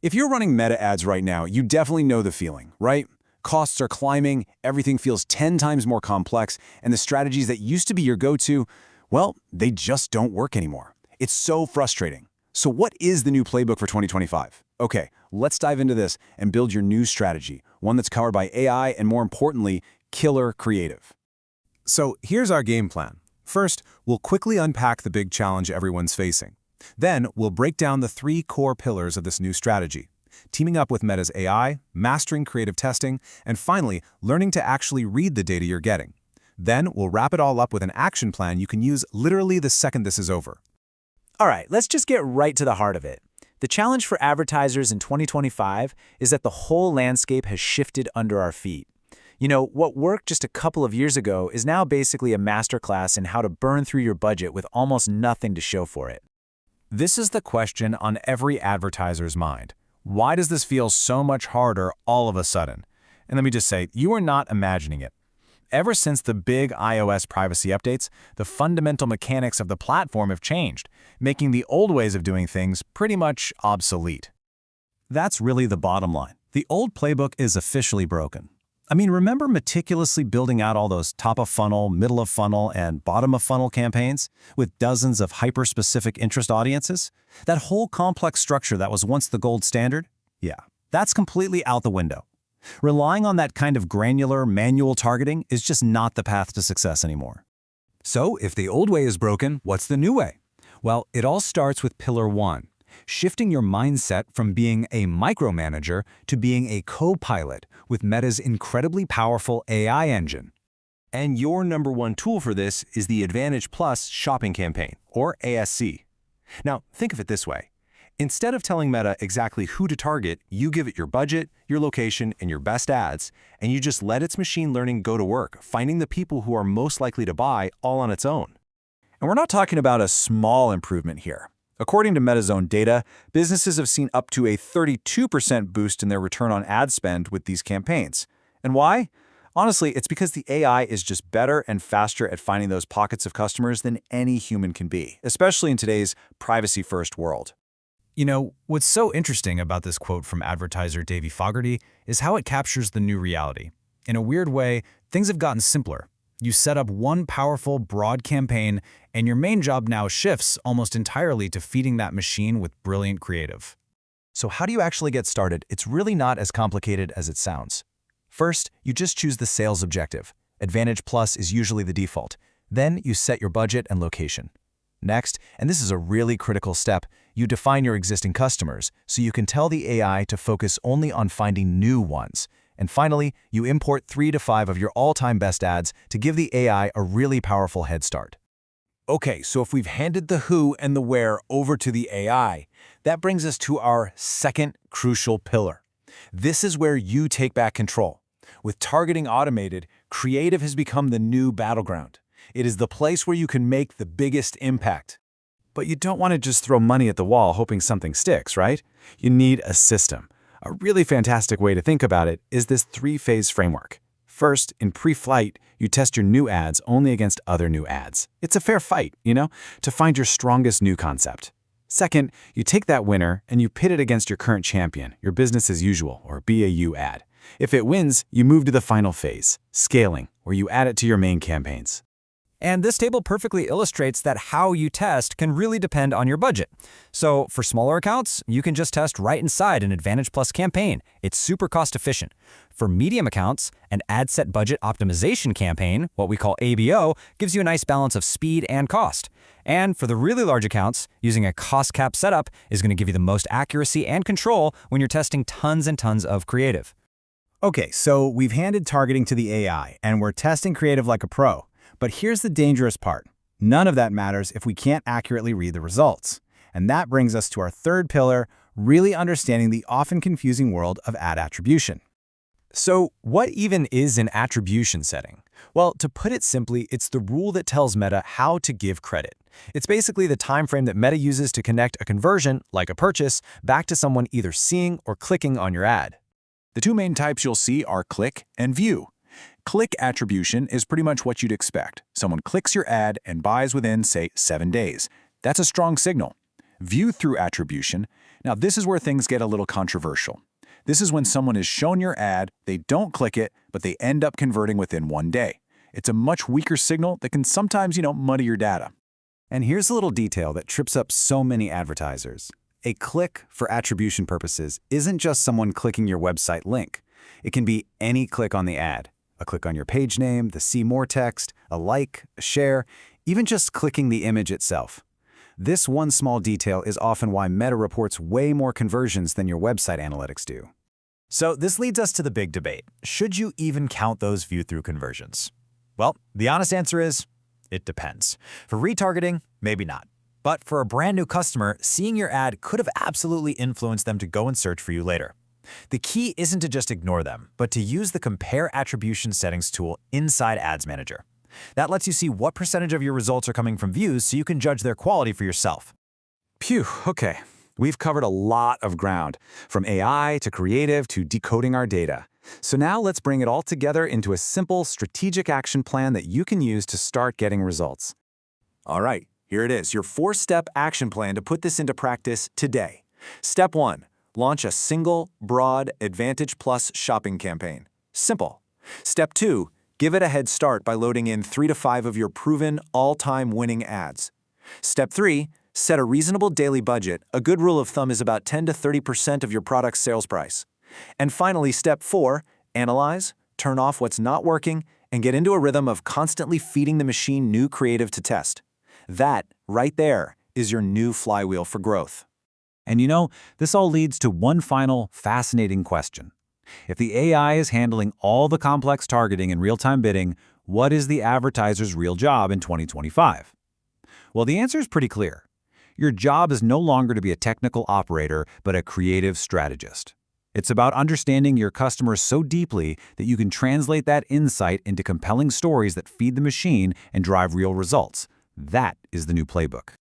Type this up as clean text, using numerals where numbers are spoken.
If you're running Meta ads right now, you definitely know the feeling, right? Costs are climbing, everything feels 10 times more complex, and the strategies that used to be your go-to, well, they just don't work anymore. It's so frustrating. So what is the new playbook for 2025? Okay, let's dive into this and build your new strategy, one that's powered by AI and, more importantly, killer creative. So here's our game plan. First, we'll quickly unpack the big challenge everyone's facing. Then, we'll break down the 3 core pillars of this new strategy: teaming up with Meta's AI, mastering creative testing, and finally, learning to actually read the data you're getting. Then, we'll wrap it all up with an action plan you can use literally the second this is over. All right, let's just get right to the heart of it. The challenge for advertisers in 2025 is that the whole landscape has shifted under our feet. You know, what worked just a couple of years ago is now basically a masterclass in how to burn through your budget with almost nothing to show for it. This is the question on every advertiser's mind. Why does this feel so much harder all of a sudden? And let me just say, you are not imagining it. Ever since the big iOS privacy updates, the fundamental mechanics of the platform have changed, making the old ways of doing things pretty much obsolete. That's really the bottom line. The old playbook is officially broken. I mean, remember meticulously building out all those top-of-funnel, middle-of-funnel, and bottom-of-funnel campaigns with dozens of hyper-specific interest audiences? That whole complex structure that was once the gold standard? Yeah, that's completely out the window. Relying on that kind of granular, manual targeting is just not the path to success anymore. So, if the old way is broken, what's the new way? Well, it all starts with Pillar 1. Shifting your mindset from being a micromanager to being a co-pilot with Meta's incredibly powerful AI engine. And your number one tool for this is the Advantage Plus shopping campaign, or ASC. Now, think of it this way. Instead of telling Meta exactly who to target, you give it your budget, your location, and your best ads, and you just let its machine learning go to work, finding the people who are most likely to buy all on its own. And we're not talking about a small improvement here. According to Meta's own data, businesses have seen up to a 32% boost in their return on ad spend with these campaigns. And why? Honestly, it's because the AI is just better and faster at finding those pockets of customers than any human can be, especially in today's privacy-first world. You know, what's so interesting about this quote from advertiser Davey Fogarty is how it captures the new reality. In a weird way, things have gotten simpler. You set up one powerful, broad campaign, and your main job now shifts almost entirely to feeding that machine with brilliant creative. So how do you actually get started? It's really not as complicated as it sounds. First, you just choose the sales objective. Advantage Plus is usually the default. Then you set your budget and location. Next, and this is a really critical step, you define your existing customers so you can tell the AI to focus only on finding new ones. And finally, you import 3 to 5 of your all-time best ads to give the AI a really powerful head start. Okay, so if we've handed the who and the where over to the AI, that brings us to our second crucial pillar. This is where you take back control. With targeting automated, creative has become the new battleground. It is the place where you can make the biggest impact. But you don't want to just throw money at the wall hoping something sticks, right? You need a system. A really fantastic way to think about it is this 3-phase framework. First, in pre-flight, you test your new ads only against other new ads. It's a fair fight, to find your strongest new concept. Second, you take that winner and you pit it against your current champion, your business as usual or BAU ad. If it wins, you move to the final phase, scaling, where you add it to your main campaigns. And this table perfectly illustrates that how you test can really depend on your budget. So for smaller accounts, you can just test right inside an Advantage Plus campaign. It's super cost efficient. For medium accounts, an ad set budget optimization campaign, what we call ABO, gives you a nice balance of speed and cost. And for the really large accounts, using a cost cap setup is going to give you the most accuracy and control when you're testing tons and tons of creative. Okay, so we've handed targeting to the AI, and we're testing creative like a pro. But here's the dangerous part. None of that matters if we can't accurately read the results. And that brings us to our third pillar, really understanding the often confusing world of ad attribution. So what even is an attribution setting? Well, to put it simply, it's the rule that tells Meta how to give credit. It's basically the time frame that Meta uses to connect a conversion, like a purchase, back to someone either seeing or clicking on your ad. The 2 main types you'll see are click and view. Click attribution is pretty much what you'd expect. Someone clicks your ad and buys within, say, 7 days. That's a strong signal. View-through attribution. Now, this is where things get a little controversial. This is when someone is shown your ad, they don't click it, but they end up converting within one day. It's a much weaker signal that can sometimes, muddy your data. And here's a little detail that trips up so many advertisers. A click, for attribution purposes, isn't just someone clicking your website link. It can be any click on the ad. A click on your page name, the see more text, a like, a share, even just clicking the image itself. This one small detail is often why Meta reports way more conversions than your website analytics do. So this leads us to the big debate. Should you even count those view-through conversions? Well, the honest answer is, it depends. For retargeting, maybe not. But for a brand new customer, seeing your ad could have absolutely influenced them to go and search for you later. The key isn't to just ignore them, but to use the Compare Attribution Settings tool inside Ads Manager. That lets you see what percentage of your results are coming from views so you can judge their quality for yourself. Phew, okay. We've covered a lot of ground, from AI to creative to decoding our data. So now let's bring it all together into a simple strategic action plan that you can use to start getting results. All right, here it is, your 4-step action plan to put this into practice today. Step 1, launch a single, broad Advantage Plus shopping campaign. Simple. Step 2, give it a head start by loading in 3 to 5 of your proven, all-time winning ads. Step 3, set a reasonable daily budget. A good rule of thumb is about 10 to 30% of your product's sales price. And finally, step 4, analyze, turn off what's not working, and get into a rhythm of constantly feeding the machine new creative to test. That, right there, is your new flywheel for growth. And this all leads to one final fascinating question. If the AI is handling all the complex targeting and real-time bidding, what is the advertiser's real job in 2025? Well, the answer is pretty clear. Your job is no longer to be a technical operator, but a creative strategist. It's about understanding your customers so deeply that you can translate that insight into compelling stories that feed the machine and drive real results. That is the new playbook.